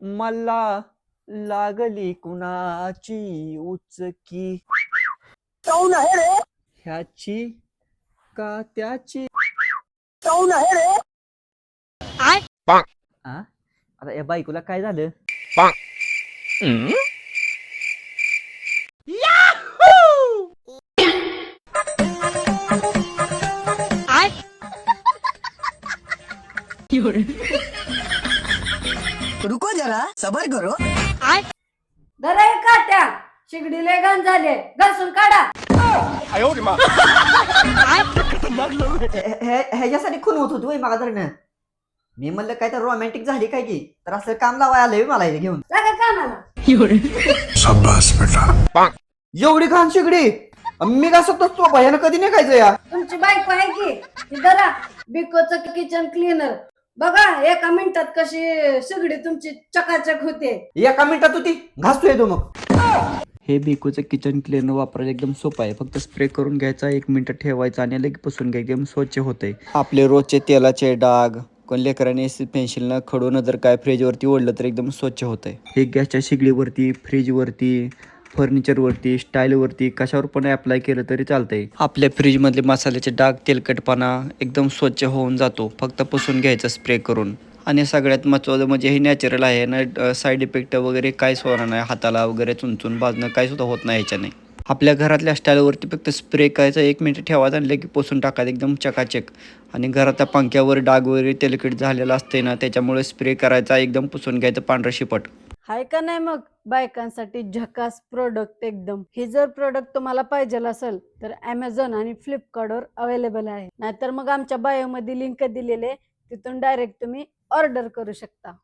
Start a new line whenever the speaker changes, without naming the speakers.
मला लागली कुणाची उचकी
कौन है रे?
ह्याची का त्याची
कौन है रे?
आ? आता या बायकोला काय झालं?
रुको जरा सबर करो.
जरा हे काट्या शिगडीले घाण झाले घासून काढा.
ह्याच्यासाठी खून होत होती मागा धरणं. मी म्हणलं काय तर रोमॅन्टिक झाली काय की तर असं काम लावाय आलंय मला हे घेऊन.
जागा कानाला
एवढी घाण शिगडी मी का शकतो तो भयानं कधी नाही खायचं या.
तुमची बायको आहे की ही जरा बिकोचं किचन क्लीनर बघा एका मिनिटात कशी शिगडी तुमची चकाचक होते.
एका मिनिटात होती घासतोय तो मग. हे बिकोचं किचन क्लीनर वापरायला एकदम सोपं आहे. फक्त स्प्रे करून घ्यायचा 1 मिनिट ठेवायचा आणि लगेच पुसून घ्यायचं एकदम स्वच्छ होतंय. आपले रोजचे तेलाचे डाग कोण लेकरांनी पेन्सिलनं खडून जर काय फ्रीजवरती ओढलं तर एकदम स्वच्छ होतंय. हे गॅसच्या शिगडीवरती फ्रीजवरती फर्निचरवरती स्टाईलवरती कशावर पण अप्लाय केलं तरी चालतंय. आपल्या फ्रीजमधले मसाल्याचे डाग तेलकटपणा एकदम स्वच्छ होऊन जातो फक्त पुसून घ्यायचं स्प्रे करून. आणि सगळ्यात महत्त्वाचं म्हणजे हे नॅचरल आहे ना, साईड इफेक्ट वगैरे काहीच होणार नाही. हाताला वगैरे चुनचून भाजणं काही सुद्धा होत नाही ह्याच्याने. आपल्या घरातल्या स्टाईलवरती फक्त स्प्रे करायचा 1 मिनिट ठेवायचा आणि लगेच पुसून टाकायचं एकदम चकाचक. आणि घरातल्या पंख्यावर डाग वगैरे तेलकट झालेला असते ना त्याच्यामुळे स्प्रे करायचा एकदम पुसून घ्यायचं पांढरं शिपट.
हाय का नाही मग बायकांसाठी झकास प्रोडक्ट एकदम. हे जर प्रोडक्ट तुम्हाला पाहिजे असेल तर Amazon आणि फ्लिपकार्टवर अवेलेबल आहे. नाहीतर मग आमच्या बायोमध्ये लिंक दिलेले तिथून डायरेक्ट तुम्ही ऑर्डर करू शकता.